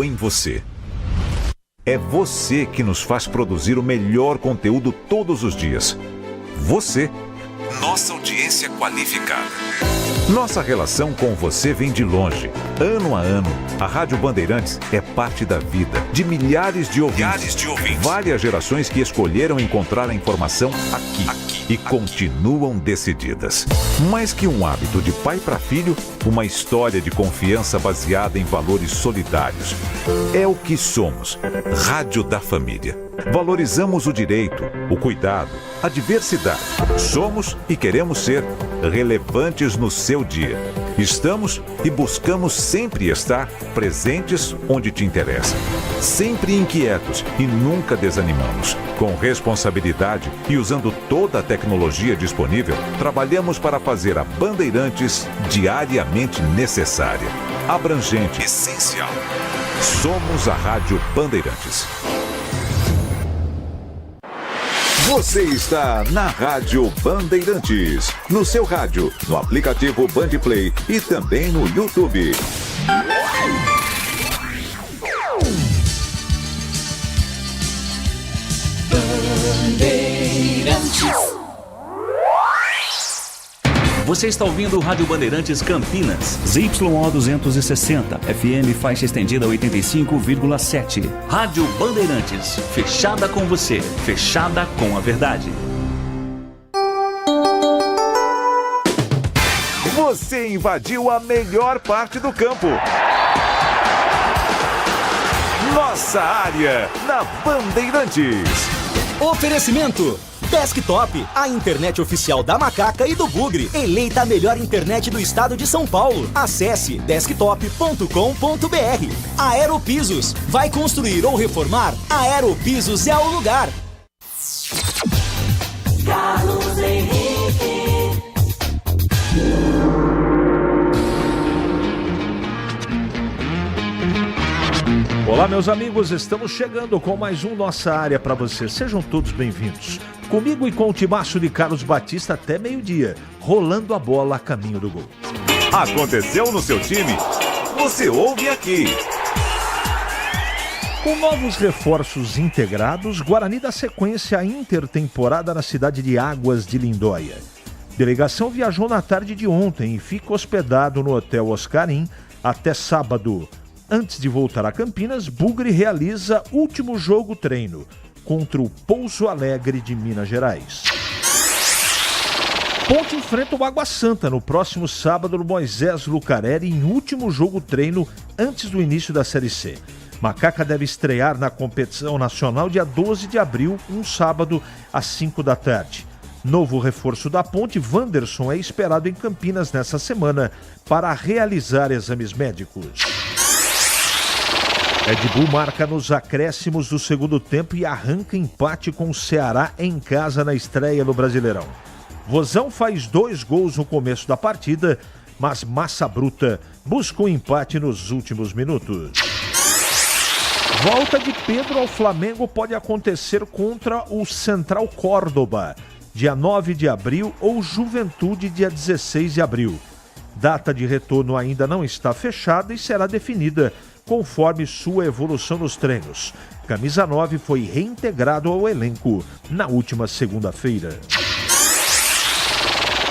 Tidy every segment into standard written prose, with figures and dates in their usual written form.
em você. É você que nos faz produzir o melhor conteúdo todos os dias. Você, nossa audiência qualificada. Nossa relação com você vem de longe. Ano a ano, a Rádio Bandeirantes é parte da vida de milhares de ouvintes. Várias gerações que escolheram encontrar a informação aqui. Continuam decididas. Mais que um hábito de pai para filho, uma história de confiança baseada em valores solidários. É o que somos. Rádio da Família. Valorizamos o direito, o cuidado, a diversidade. Somos e queremos ser relevantes no seu dia. Estamos e buscamos sempre estar presentes onde te interessa. Sempre inquietos e nunca desanimamos. Com responsabilidade e usando toda a tecnologia disponível, trabalhamos para fazer a Bandeirantes diariamente necessária, abrangente, essencial. Somos a Rádio Bandeirantes. Você está na Rádio Bandeirantes, no seu rádio, no aplicativo Bandplay e também no YouTube. Bandeirantes. Você está ouvindo o Rádio Bandeirantes Campinas. ZYO 260, FM faixa estendida 85,7. Rádio Bandeirantes, fechada com você, fechada com a verdade. Você invadiu a melhor parte do campo. Nossa área, na Bandeirantes. Oferecimento Desktop, a internet oficial da Macaca e do Bugre. Eleita a melhor internet do estado de São Paulo. Acesse desktop.com.br. Aeropisos. Vai construir ou reformar? Aeropisos é o lugar. Carlos Henrique. Olá, meus amigos, estamos chegando com mais um Nossa Área para você. Sejam todos bem-vindos. Comigo e com o timaço de Carlos Batista até meio-dia, rolando a bola a caminho do gol. Aconteceu no seu time? Você ouve aqui. Com novos reforços integrados, Guarani dá sequência à intertemporada na cidade de Águas de Lindóia. Delegação viajou na tarde de ontem e fica hospedado no Hotel Oscarim até sábado. Antes de voltar a Campinas, Bugre realiza último jogo treino contra o Pouso Alegre de Minas Gerais. Ponte enfrenta o Água Santa no próximo sábado no Moisés Lucarelli em último jogo treino antes do início da Série C. Macaca deve estrear na competição nacional dia 12 de abril, um sábado às 5 da tarde. Novo reforço da Ponte, Wanderson, é esperado em Campinas nessa semana para realizar exames médicos. Red Bull marca nos acréscimos do segundo tempo e arranca empate com o Ceará em casa na estreia no Brasileirão. Vozão faz 2 gols no começo da partida, mas Massa Bruta busca o empate nos últimos minutos. Volta de Pedro ao Flamengo pode acontecer contra o Central Córdoba, dia 9 de abril, ou Juventude, dia 16 de abril. Data de retorno ainda não está fechada e será definida conforme sua evolução nos treinos. Camisa 9 foi reintegrado ao elenco na última segunda-feira.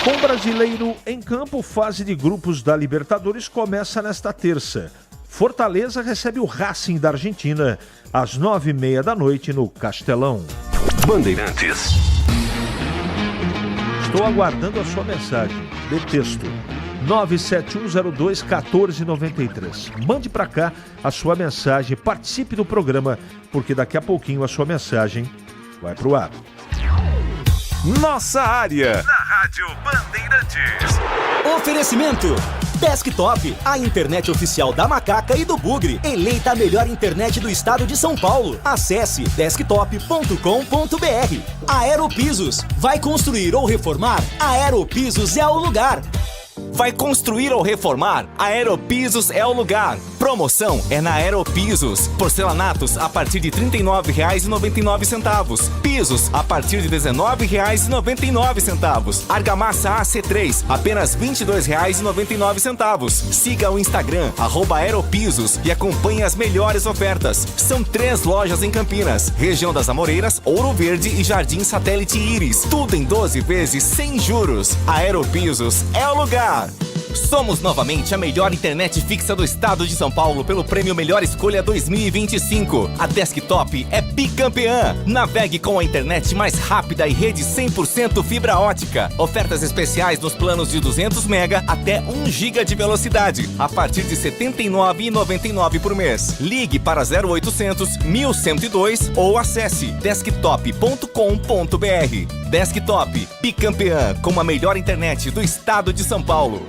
Com o brasileiro em campo, fase de grupos da Libertadores começa nesta terça. Fortaleza recebe o Racing da Argentina às 9h30 da noite no Castelão. Bandeirantes. Estou aguardando a sua mensagem de texto. 97102-1493. Mande para cá a sua mensagem, participe do programa, porque daqui a pouquinho a sua mensagem vai pro ar. Nossa área, na Rádio Bandeirantes. Oferecimento Desktop, a internet oficial da Macaca e do Bugre. Eleita a melhor internet do estado de São Paulo. Acesse desktop.com.br. Aeropisos. Vai construir ou reformar? Aeropisos é o lugar. Vai construir ou reformar? A Aeropisos é o lugar. Promoção é na Aeropisos. Porcelanatos a partir de R$ 39,99. Pisos a partir de R$ 19,99. Argamassa AC3, apenas R$ 22,99. Siga o Instagram, @Aeropisos, e acompanhe as melhores ofertas. São 3 lojas em Campinas, região das Amoreiras, Ouro Verde e Jardim Satélite Íris. Tudo em 12 vezes sem juros. A Aeropisos é o lugar. Somos novamente a melhor internet fixa do estado de São Paulo pelo prêmio Melhor Escolha 2025. A Desktop é bicampeã. Navegue com a internet mais rápida e rede 100% fibra ótica. Ofertas especiais nos planos de 200 MB até 1 GB de velocidade, a partir de R$ 79,99 por mês. Ligue para 0800 1102 ou acesse desktop.com.br. Desktop, bicampeã com a melhor internet do estado de São Paulo.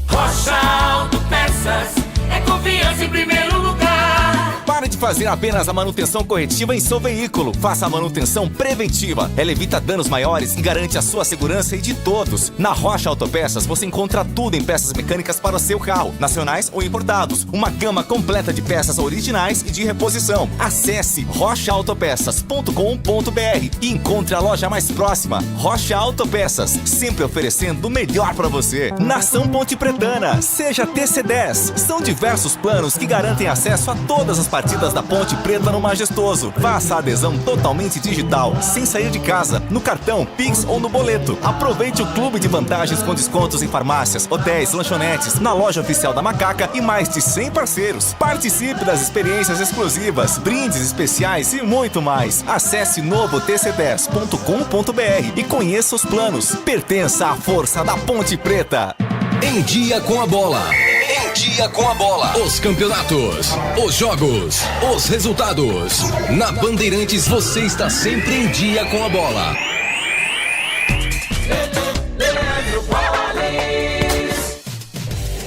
Rocha Autopeças é confiança em primeiro lugar. Pare de fazer apenas a manutenção corretiva em seu veículo. Faça a manutenção preventiva. Ela evita danos maiores e garante a sua segurança e de todos. Na Rocha Autopeças você encontra tudo em peças mecânicas para o seu carro, nacionais ou importados. Uma gama completa de peças originais e de reposição. Acesse rochaautopeças.com.br e encontre a loja mais próxima. Rocha Autopeças, sempre oferecendo o melhor para você. Nação Ponte Pretana, seja TC10. São diversos planos que garantem acesso a todas as partidas da Ponte Preta no Majestoso. Faça a adesão totalmente digital, sem sair de casa, no cartão, Pix ou no boleto. Aproveite o clube de vantagens com descontos em farmácias, hotéis, lanchonetes, na loja oficial da Macaca e mais de 100 parceiros. Participe das experiências exclusivas, brindes especiais e muito mais. Acesse novotc10.com.br e conheça os planos. Pertença à força da Ponte Preta. Em Dia com a Bola. Em Dia com a Bola. Os campeonatos, os jogos, os resultados. Na Bandeirantes você está sempre em dia com a bola.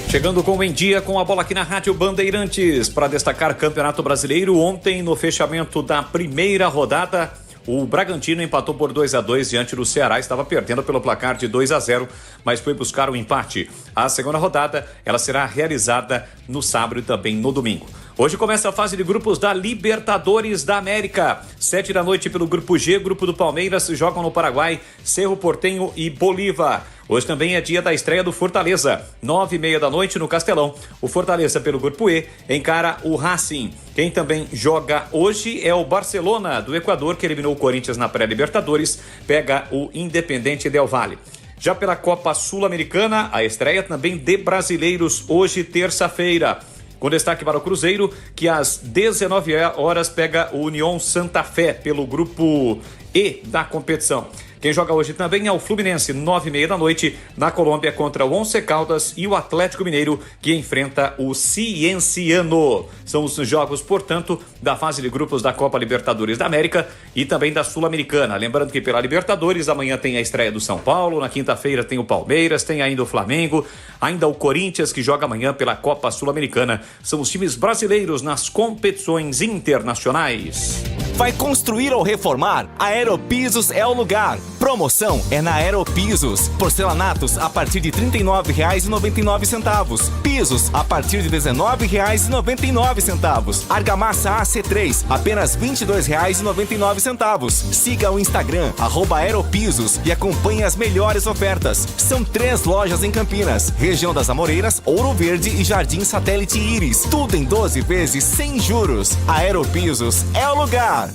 Chegando com o Em Dia com a Bola aqui na Rádio Bandeirantes. Para destacar Campeonato Brasileiro, ontem no fechamento da primeira rodada, o Bragantino empatou por 2-2 diante do Ceará, estava perdendo pelo placar de 2-0, mas foi buscar um empate. A segunda rodada, ela será realizada no sábado e também no domingo. Hoje começa a fase de grupos da Libertadores da América. 7 da noite pelo Grupo G, Grupo do Palmeiras, jogam no Paraguai, Cerro Porteño e Bolívar. Hoje também é dia da estreia do Fortaleza, 9h30 da noite no Castelão. O Fortaleza, pelo Grupo E, encara o Racing. Quem também joga hoje é o Barcelona, do Equador, que eliminou o Corinthians na pré-Libertadores, pega o Independente Del Valle. Já pela Copa Sul-Americana, a estreia também de brasileiros, hoje, terça-feira. Com destaque para o Cruzeiro, que às 19 horas pega o União Santa Fé, pelo Grupo E da competição. Quem joga hoje também é o Fluminense, 9h30 da noite, na Colômbia, contra o Once Caldas, e o Atlético Mineiro, que enfrenta o Cienciano. São os jogos, portanto, da fase de grupos da Copa Libertadores da América e também da Sul-Americana. Lembrando que pela Libertadores, amanhã tem a estreia do São Paulo, na quinta-feira tem o Palmeiras, tem ainda o Flamengo, ainda o Corinthians, que joga amanhã pela Copa Sul-Americana. São os times brasileiros nas competições internacionais. Vai construir ou reformar? A Aeropisos é o lugar. Promoção é na Aeropisos. Porcelanatos a partir de R$ 39,99. Pisos a partir de R$ 19,99. Argamassa AC3, apenas R$ 22,99. Siga o Instagram, @Aeropisos, e acompanhe as melhores ofertas. São 3 lojas em Campinas, região das Amoreiras, Ouro Verde e Jardim Satélite Íris. Tudo em 12 vezes sem juros. A Aeropisos é o lugar.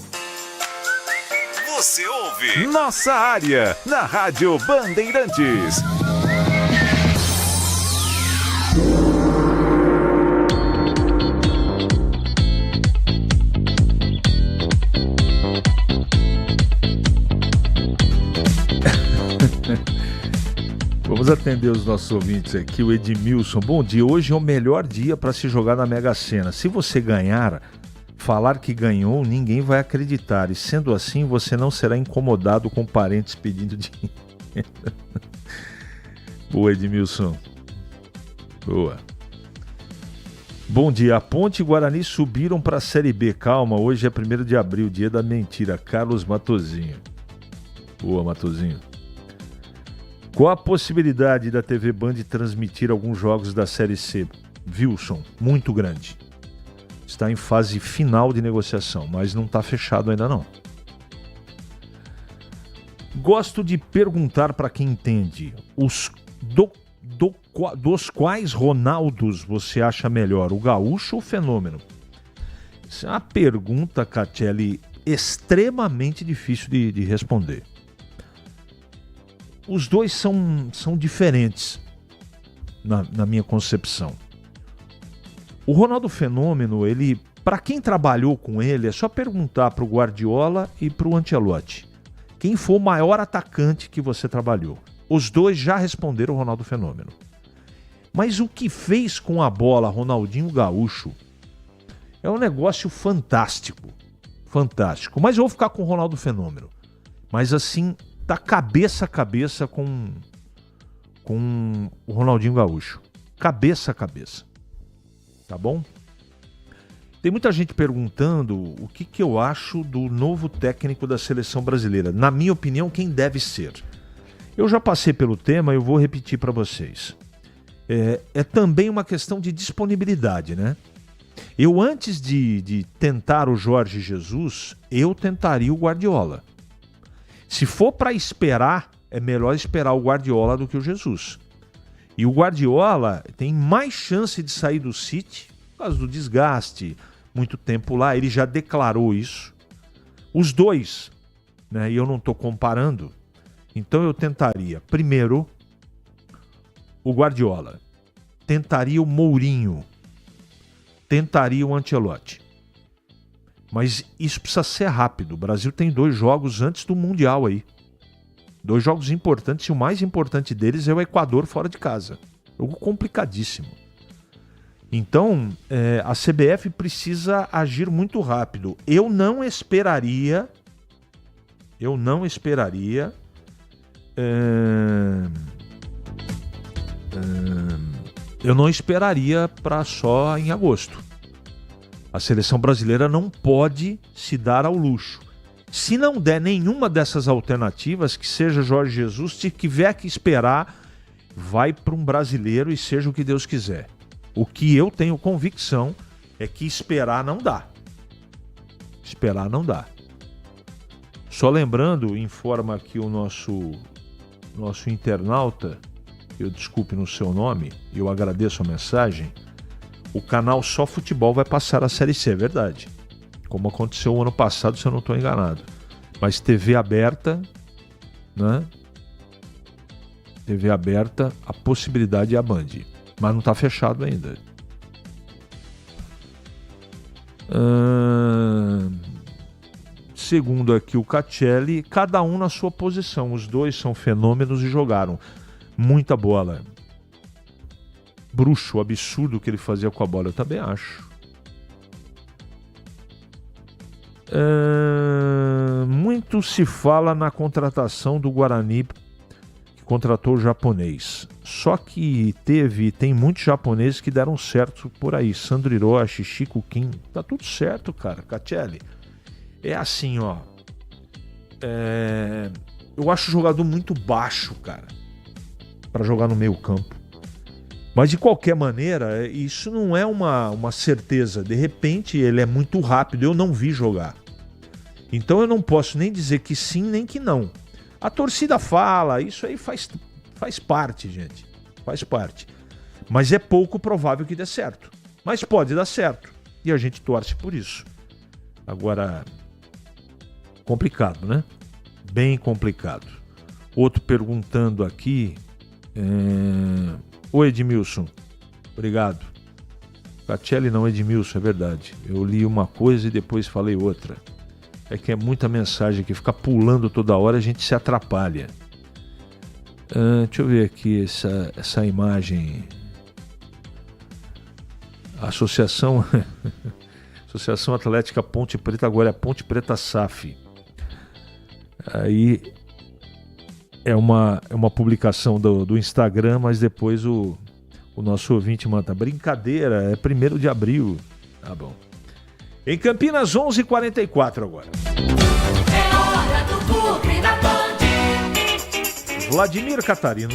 Você ouve Nossa Área, na Rádio Bandeirantes. Vamos atender os nossos ouvintes aqui. O Edmilson, bom dia. Hoje é o melhor dia para se jogar na Mega Sena. Se você ganhar, falar que ganhou, ninguém vai acreditar. E sendo assim, você não será incomodado com parentes pedindo dinheiro. Boa, Edmilson. Boa. Bom dia. A Ponte e Guarani subiram para a Série B. Calma, hoje é 1º de abril, dia da mentira. Carlos Matozinho. Boa, Matozinho. Qual a possibilidade da TV Band transmitir alguns jogos da Série C? Wilson, muito grande. Está em fase final de negociação, mas não está fechado ainda não. Gosto de perguntar para quem entende, dos quais Ronaldos você acha melhor, o Gaúcho ou o Fenômeno? Essa é uma pergunta, Catelli, extremamente difícil de responder. Os dois são diferentes na minha concepção. O Ronaldo Fenômeno, ele, para quem trabalhou com ele, é só perguntar para o Guardiola e para o Ancelotti. Quem foi o maior atacante que você trabalhou? Os dois já responderam o Ronaldo Fenômeno. Mas o que fez com a bola Ronaldinho Gaúcho é um negócio fantástico. Fantástico. Mas eu vou ficar com o Ronaldo Fenômeno. Mas assim, tá cabeça a cabeça com o Ronaldinho Gaúcho. Cabeça a cabeça. Tá bom? Tem muita gente perguntando o que eu acho do novo técnico da seleção brasileira. Na minha opinião, quem deve ser? Eu já passei pelo tema e eu vou repetir para vocês. É também uma questão de disponibilidade, né? Eu, antes de tentar o Jorge Jesus, eu tentaria o Guardiola. Se for para esperar, é melhor esperar o Guardiola do que o Jesus. E o Guardiola tem mais chance de sair do City por causa do desgaste, muito tempo lá, ele já declarou isso. Os dois, né, e eu não estou comparando, então eu tentaria, primeiro, o Guardiola, tentaria o Mourinho, tentaria o Ancelotti. Mas isso precisa ser rápido. O Brasil tem 2 jogos antes do Mundial aí. 2 jogos importantes, e o mais importante deles é o Equador fora de casa. Jogo complicadíssimo. Então, a CBF precisa agir muito rápido. Eu não esperaria para só em agosto. A seleção brasileira não pode se dar ao luxo. Se não der nenhuma dessas alternativas, que seja Jorge Jesus, se tiver que esperar, vai para um brasileiro e seja o que Deus quiser. O que eu tenho convicção é que esperar não dá. Esperar não dá. Só lembrando, informa aqui o nosso internauta, eu desculpe no seu nome, eu agradeço a mensagem, o canal Só Futebol vai passar a Série C, é verdade. Como aconteceu o ano passado, se eu não estou enganado. Mas TV aberta, né? TV aberta, a possibilidade é a Band. Mas não está fechado ainda. Segundo aqui o Catelli, cada um na sua posição. Os dois são fenômenos e jogaram muita bola. Bruxo, o absurdo que ele fazia com a bola, eu também acho. Muito se fala na contratação do Guarani, que contratou o japonês. Só que tem muitos japoneses que deram certo por aí. Sandro Hiroshi, Chico Kim. Tá tudo certo, cara. Catelli. É assim, ó. Eu acho o jogador muito baixo, cara, para jogar no meio campo. Mas de qualquer maneira, isso não é uma certeza. De repente ele é muito rápido. Eu não vi jogar. Então eu não posso nem dizer que sim, nem que não. A torcida fala, isso aí faz parte, gente. Faz parte. Mas é pouco provável que dê certo. Mas pode dar certo. E a gente torce por isso. Agora, complicado, né? Bem complicado. Outro perguntando aqui. Oi, Edmilson. Obrigado. Catelli não, Edmilson, é verdade. Eu li uma coisa e depois falei outra. É que é muita mensagem que fica pulando toda hora, a gente se atrapalha. Deixa eu ver aqui essa imagem. A Associação Atlética Ponte Preta, agora é Ponte Preta SAF. Aí é uma publicação do Instagram, mas depois o nosso ouvinte manda: brincadeira, é 1º de abril. Tá bom. Em Campinas, 11h44 agora. É hora do Bugre da Band. Vladimir Catarino.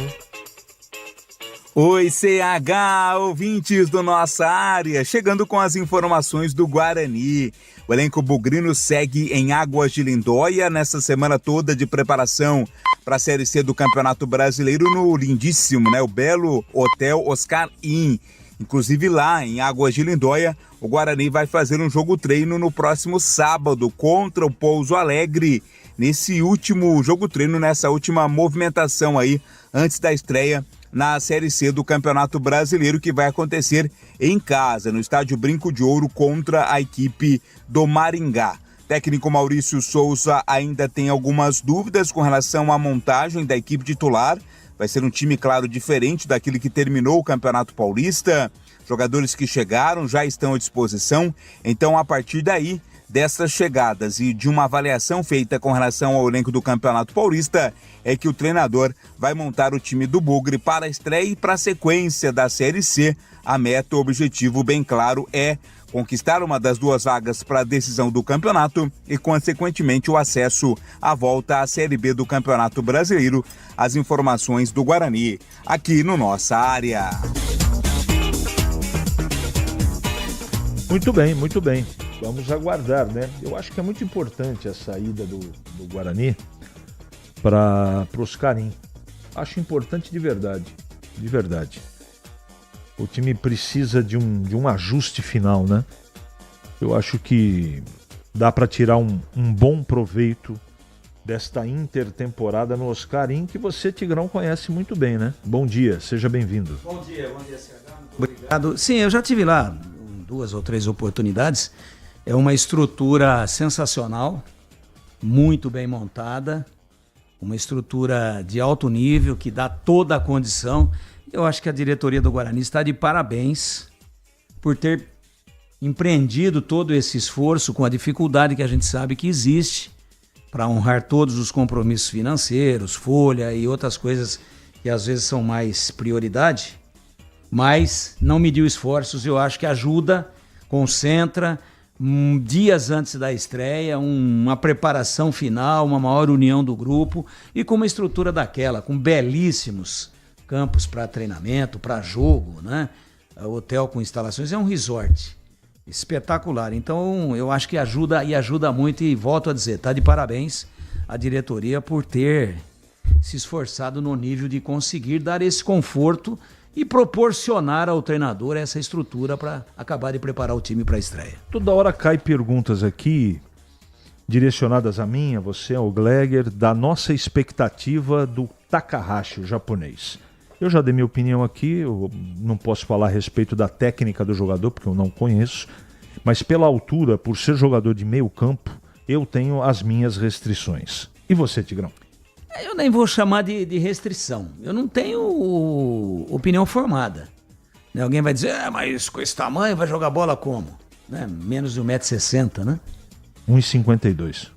Oi, CH, ouvintes do Nossa Área, chegando com as informações do Guarani. O elenco bugrino segue em Águas de Lindóia nessa semana toda de preparação para a Série C do Campeonato Brasileiro no lindíssimo, o belo Hotel Oscar Inn. Inclusive lá em Águas de Lindóia, o Guarani vai fazer um jogo treino no próximo sábado contra o Pouso Alegre. Nesse último jogo treino, nessa última movimentação aí, antes da estreia na Série C do Campeonato Brasileiro, que vai acontecer em casa, no Estádio Brinco de Ouro, contra a equipe do Maringá. Técnico Maurício Souza ainda tem algumas dúvidas com relação à montagem da equipe titular. Vai ser um time, claro, diferente daquele que terminou o Campeonato Paulista. Jogadores que chegaram já estão à disposição, então a partir daí, dessas chegadas e de uma avaliação feita com relação ao elenco do Campeonato Paulista, é que o treinador vai montar o time do Bugre para a estreia e para a sequência da Série C. A meta, o objetivo bem claro é conquistar uma das 2 vagas para a decisão do campeonato e, consequentemente, o acesso à volta à Série B do Campeonato Brasileiro. As informações do Guarani, aqui no Nossa Área. Muito bem, muito bem. Vamos aguardar, né? Eu acho que é muito importante a saída do Guarani para os Carim. Acho importante de verdade, de verdade. O time precisa de um ajuste final, né? Eu acho que dá para tirar um bom proveito desta intertemporada no Oscarim, que você, Tigrão, conhece muito bem, né? Bom dia, seja bem-vindo. Bom dia, CH. Obrigado. Sim, eu já tive lá 2 ou 3 oportunidades. É uma estrutura sensacional, muito bem montada, uma estrutura de alto nível que dá toda a condição. Eu acho que a diretoria do Guarani está de parabéns por ter empreendido todo esse esforço com a dificuldade que a gente sabe que existe para honrar todos os compromissos financeiros, folha e outras coisas que às vezes são mais prioridade, mas não mediu esforços. Eu acho que ajuda, concentra, dias antes da estreia, uma preparação final, uma maior união do grupo e com uma estrutura daquela, com belíssimos campos para treinamento, para jogo, né? Hotel com instalações, é um resort espetacular. Então eu acho que ajuda muito e volto a dizer, está de parabéns a diretoria por ter se esforçado no nível de conseguir dar esse conforto e proporcionar ao treinador essa estrutura para acabar de preparar o time para a estreia. Toda hora cai perguntas aqui, direcionadas a mim, a você, ao Gleger, da nossa expectativa do Takahashi, o japonês. Eu já dei minha opinião aqui, eu não posso falar a respeito da técnica do jogador, porque eu não conheço, mas pela altura, por ser jogador de meio campo, eu tenho as minhas restrições. E você, Tigrão? Eu nem vou chamar de restrição. Eu não tenho opinião formada. Alguém vai dizer, mas com esse tamanho vai jogar bola como? Menos de 1,60 m, né? 1,52 m.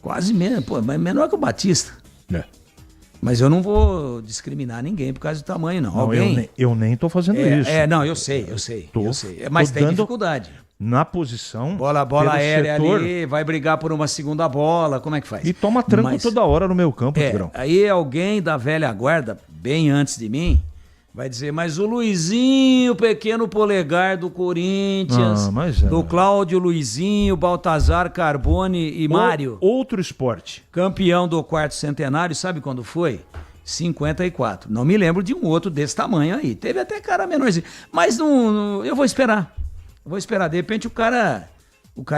Quase menos, mas menor que o Batista. É. Mas eu não vou discriminar ninguém por causa do tamanho, não. Alguém... eu nem tô fazendo isso. Não, eu sei. Mas tem dificuldade. Na posição... Bola aérea setor, ali, vai brigar por uma segunda bola, como é que faz? E toma tranco toda hora no meu campo, Tigrão. Aí alguém da velha guarda, bem antes de mim, vai dizer, mas o Luizinho, pequeno polegar do Corinthians, do Cláudio Luizinho, Baltazar Carbone e Mário. Outro esporte. Campeão do 4º centenário, sabe quando foi? 54. Não me lembro de um outro desse tamanho aí. Teve até cara menorzinho. Mas eu vou esperar. De repente o cara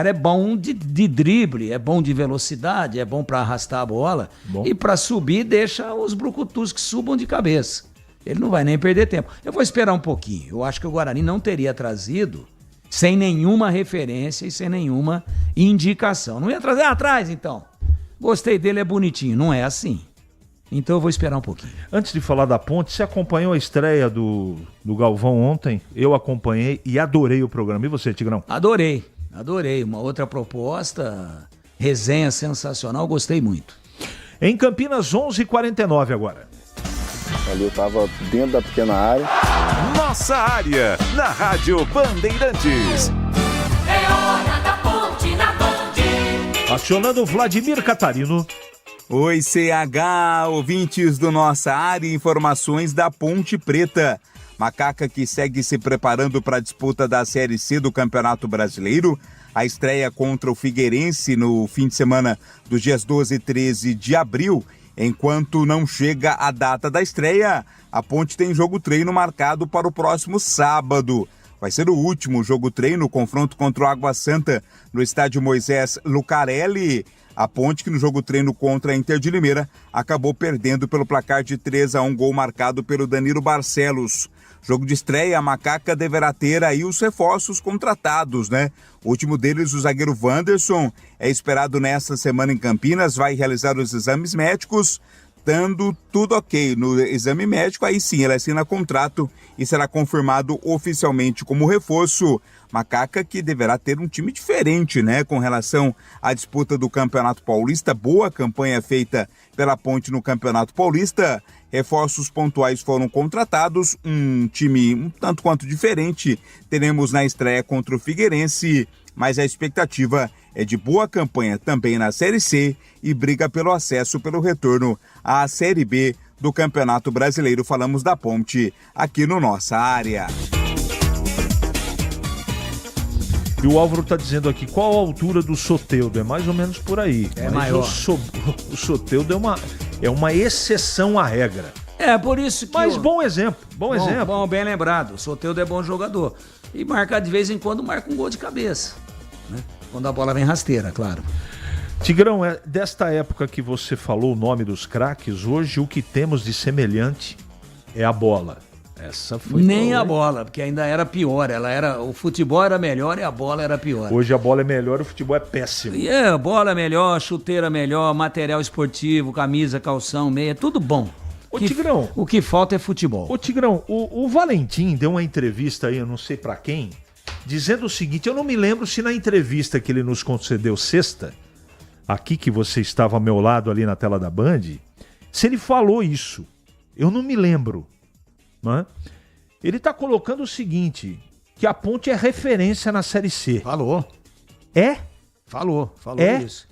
é bom de drible, é bom de velocidade, é bom para arrastar a bola. E para subir deixa os brucutus que subam de cabeça. Ele não vai nem perder tempo. Eu vou esperar um pouquinho. Eu acho que o Guarani não teria trazido sem nenhuma referência e sem nenhuma indicação. Não ia trazer atrás, então. Gostei dele, é bonitinho. Não é assim. Então eu vou esperar um pouquinho. Antes de falar da Ponte, você acompanhou a estreia do Galvão ontem? Eu acompanhei e adorei o programa. E você, Tigrão? Adorei. Uma outra proposta, resenha sensacional, gostei muito. Em Campinas, 11h49 agora. Ali eu tava dentro da pequena área. Nossa Área, na Rádio Bandeirantes. É hora da Ponte na Band. Acionando Vladimir Catarino. Oi, CH, ouvintes do Nossa Área, informações da Ponte Preta. Macaca que segue se preparando para a disputa da Série C do Campeonato Brasileiro. A estreia contra o Figueirense no fim de semana dos dias 12 e 13 de abril. Enquanto não chega a data da estreia, a Ponte tem jogo-treino marcado para o próximo sábado. Vai ser o último jogo-treino, confronto contra o Água Santa no estádio Moisés Lucarelli. A Ponte, que no jogo-treino contra a Inter de Limeira, acabou perdendo pelo placar de 3-1, gol marcado pelo Danilo Barcelos. Jogo de estreia, a Macaca deverá ter aí os reforços contratados, né? O último deles, o zagueiro Wanderson, é esperado nesta semana em Campinas, vai realizar os exames médicos, dando tudo ok no exame médico, aí sim ele assina contrato e será confirmado oficialmente como reforço. Macaca que deverá ter um time diferente, né, com relação à disputa do Campeonato Paulista. Boa campanha feita pela Ponte no Campeonato Paulista. Reforços pontuais foram contratados, um time um tanto quanto diferente teremos na estreia contra o Figueirense, mas a expectativa é de boa campanha também na Série C e briga pelo acesso pelo retorno à Série B do Campeonato Brasileiro. Falamos da Ponte aqui no Nossa Área. E o Álvaro está dizendo aqui, qual a altura do Soteldo? É mais ou menos por aí. É maior. O Soteldo é uma exceção à regra. É, por isso que... Mas bom exemplo, bom exemplo. Bom, bem lembrado. O Soteldo é bom jogador. E marca de vez em quando, marca um gol de cabeça. Né? Quando a bola vem rasteira, claro. Tigrão, desta época que você falou o nome dos craques, hoje o que temos de semelhante é a bola. Essa foi nem a bola, porque ainda era pior. O futebol era melhor e a bola era pior. Hoje a bola é melhor, o futebol é péssimo. A bola é melhor, chuteira melhor, material esportivo, camisa, calção, meia, tudo bom. Tigrão, o que falta é futebol. Ô Tigrão, o Valentim deu uma entrevista aí, eu não sei pra quem, dizendo o seguinte, eu não me lembro se na entrevista que ele nos concedeu sexta, aqui que você estava ao meu lado ali na tela da Band, se ele falou isso. Eu não me lembro. Né? Ele está colocando o seguinte, que a Ponte é referência na Série C. Falou. É? Falou isso.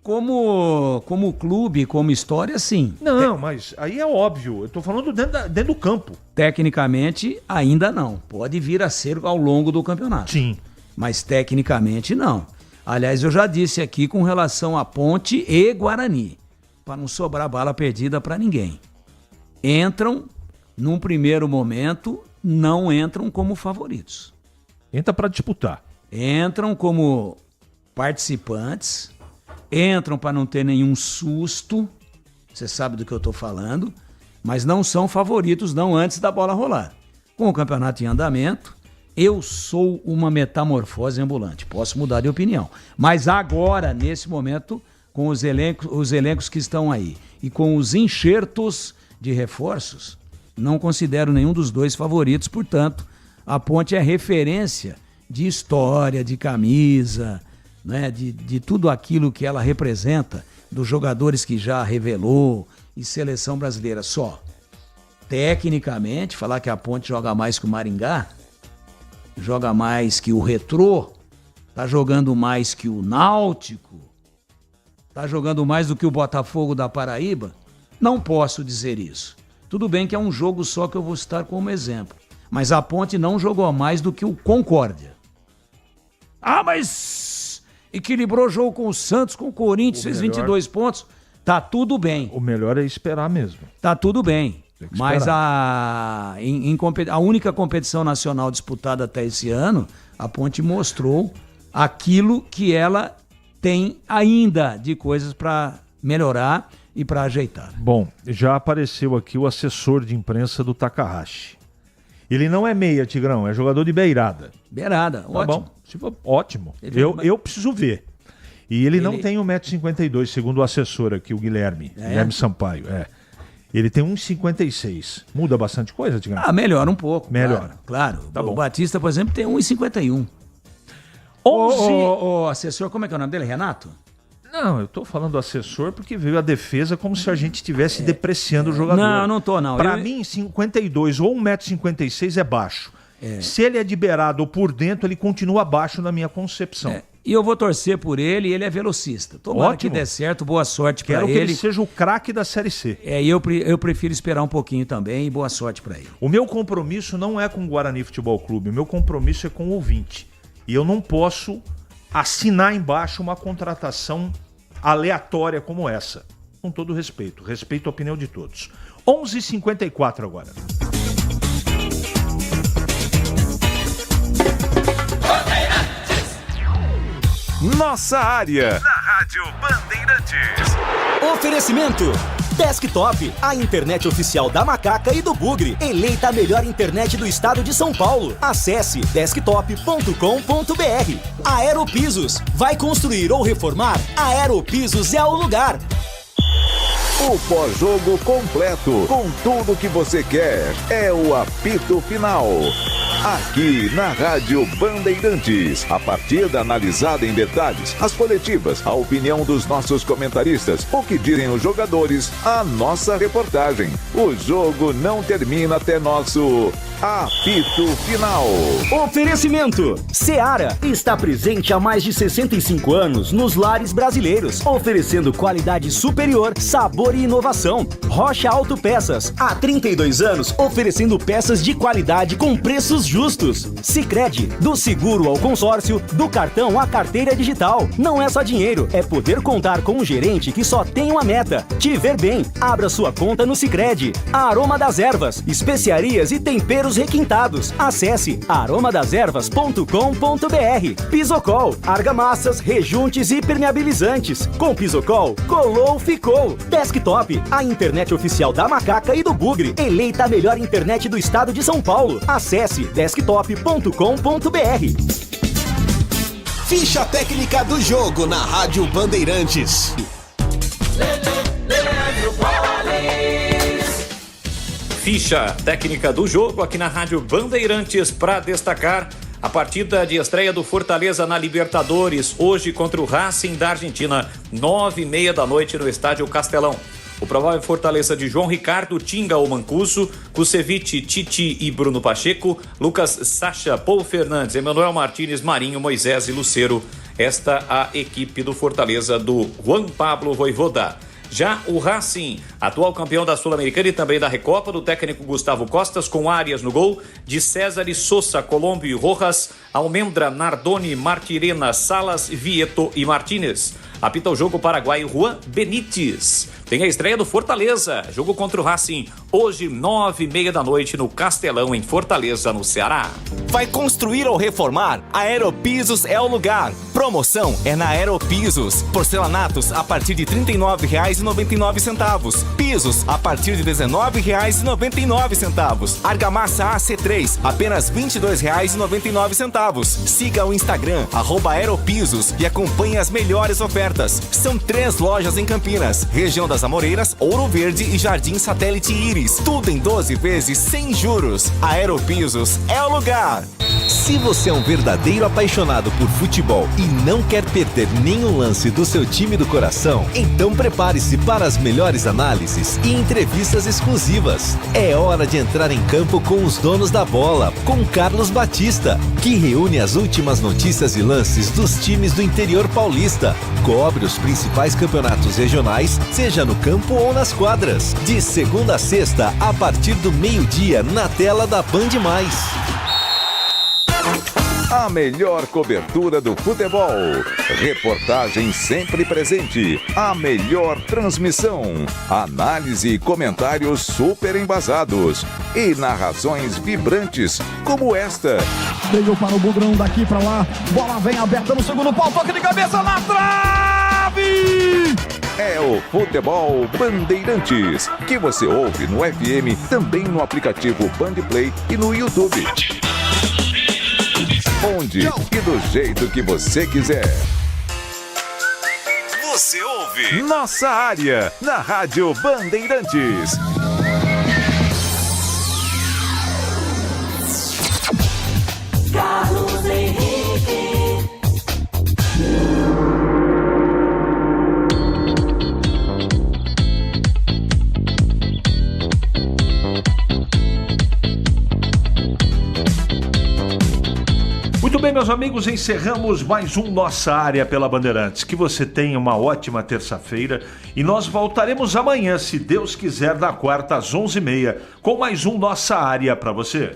Como clube, como história, sim. Não, mas aí é óbvio. Eu tô falando dentro do campo. Tecnicamente, ainda não. Pode vir a ser ao longo do campeonato. Sim. Mas tecnicamente, não. Aliás, eu já disse aqui com relação a Ponte e Guarani, para não sobrar bala perdida para ninguém. Entram, num primeiro momento, não entram como favoritos. Entra para disputar. Entram como participantes, entram para não ter nenhum susto, você sabe do que eu estou falando, mas não são favoritos não antes da bola rolar. Com o campeonato em andamento, eu sou uma metamorfose ambulante, posso mudar de opinião. Mas agora, nesse momento, com os elencos que estão aí e com os enxertos de reforços, não considero nenhum dos dois favoritos, portanto, a Ponte é referência de história, de camisa, né, de tudo aquilo que ela representa, dos jogadores que já revelou e seleção brasileira só. Tecnicamente, falar que a Ponte joga mais que o Maringá, joga mais que o Retrô, tá jogando mais que o Náutico, tá jogando mais do que o Botafogo da Paraíba, não posso dizer isso. Tudo bem que é um jogo só que eu vou citar como exemplo, mas a Ponte não jogou mais do que o Concórdia. Ah, mas equilibrou o jogo com o Santos, com o Corinthians, fez 22 pontos, tá tudo bem. O melhor é esperar mesmo. Tá tudo bem. Mas a única competição nacional disputada até esse ano, a Ponte mostrou aquilo que ela tem ainda de coisas para melhorar e para ajeitar. Bom, já apareceu aqui o assessor de imprensa do Takahashi. Ele não é meia, Tigrão, é jogador de beirada. Beirada, tá ótimo. Bom? Ótimo. Eu preciso ver. E ele não tem 1,52 m, segundo o assessor aqui, o Guilherme Sampaio. Ele tem 1,56 m. Muda bastante coisa, Tigrão? Ah, melhora um pouco. Melhora. Claro. Tá bom. O Batista, por exemplo, tem 1,51 m. 11... O assessor, como é que é o nome dele? Renato? Não, eu tô falando do assessor porque veio a defesa como se a gente estivesse depreciando o jogador. Não tô, não. Pra mim, 52 ou 1,56 m é baixo. Se ele é de beirada ou por dentro, ele continua baixo na minha concepção. E eu vou torcer por ele, e ele é velocista. Tomara que dê certo, boa sorte para ele. Quero que ele seja o craque da Série C. E eu prefiro esperar um pouquinho também, e boa sorte para ele. O meu compromisso não é com o Guarani Futebol Clube, o meu compromisso é com o ouvinte. E eu não posso assinar embaixo uma contratação aleatória como essa. Com todo respeito a opinião de todos. 11h54 agora. Nossa área, na Rádio Bandeirantes. Oferecimento Desktop, a internet oficial da Macaca e do Bugre, eleita a melhor internet do estado de São Paulo. Acesse desktop.com.br. Aeropisos, vai construir ou reformar? Aeropisos é o lugar. O pós-jogo completo, com tudo que você quer, é o apito final. Aqui na Rádio Bandeirantes, a partida analisada em detalhes, as coletivas, a opinião dos nossos comentaristas, o que dizem os jogadores, a nossa reportagem. O jogo não termina até nosso apito final. Oferecimento Seara está presente há mais de 65 anos nos lares brasileiros, oferecendo qualidade superior, sabor e inovação. Rocha Autopeças, há 32 anos, oferecendo peças de qualidade com preços justos. Sicredi, do seguro ao consórcio, do cartão à carteira digital. Não é só dinheiro, é poder contar com um gerente que só tem uma meta: te ver bem. Abra sua conta no Sicredi. Aroma das Ervas, especiarias e temperos requintados. Acesse aromadeservas.com.br. Pisocol, argamassas, rejuntes e permeabilizantes. Com Pisocol, colou, ficou. Desktop, a internet oficial da Macaca e do Bugre, eleita a melhor internet do estado de São Paulo. Acesse desktop.com.br. Ficha técnica do jogo na Rádio Bandeirantes. Ficha técnica do jogo aqui na Rádio Bandeirantes para destacar a partida de estreia do Fortaleza na Libertadores, hoje contra o Racing da Argentina, 9h30 da noite no Estádio Castelão. O provável Fortaleza de João Ricardo, Tinga ou Mancuso, Kusevich, Titi e Bruno Pacheco, Lucas Sacha, Paulo Fernandes, Emanuel Martínez, Marinho, Moisés e Lucero. Esta a equipe do Fortaleza do Juan Pablo Voivoda. Já o Racing, atual campeão da Sul-Americana e também da Recopa, do técnico Gustavo Costas, com Arias no gol, de César e Sousa, Colombo e Rojas, Almendra, Nardoni, Martirena, Salas, Vieto e Martínez. Apita o jogo paraguaio Juan Benítez. Tem a estreia do Fortaleza, jogo contra o Racing, hoje 9h30 da noite no Castelão, em Fortaleza, no Ceará. Vai construir ou reformar? Aeropisos é o lugar. Promoção é na Aeropisos. Porcelanatos a partir de R$ 39,99. Pisos a partir de R$ 19,99. Argamassa AC3, apenas R$ 22,99. Siga o Instagram, @Aeropisos, e acompanhe as melhores ofertas. São 3 lojas em Campinas, região das Amoreiras, Ouro Verde e Jardim Satélite Íris. Tudo em 12 vezes sem juros. Aeropisos é o lugar. Se você é um verdadeiro apaixonado por futebol e não quer perder nenhum lance do seu time do coração, então prepare-se para as melhores análises e entrevistas exclusivas. É hora de entrar em campo com os donos da bola, com Carlos Batista, que reúne as últimas notícias e lances dos times do interior paulista. Cobre os principais campeonatos regionais, seja no campo ou nas quadras. De segunda a sexta, a partir do meio-dia, na tela da Band+. A melhor cobertura do futebol. Reportagem sempre presente. A melhor transmissão. Análise e comentários super embasados. E narrações vibrantes, como esta. Veio para o Bugrão, daqui para lá. Bola vem aberta no segundo pau. Toque de cabeça na trave! É o Futebol Bandeirantes, que você ouve no FM, também no aplicativo Bandplay e no YouTube. Onde e do jeito que você quiser. Você ouve Nossa Área, na Rádio Bandeirantes. Carlos Henrique. Muito bem, meus amigos, encerramos mais um Nossa Área pela Bandeirantes. Que você tenha uma ótima terça-feira e nós voltaremos amanhã, se Deus quiser, na quarta às 11h30, com mais um Nossa Área para você.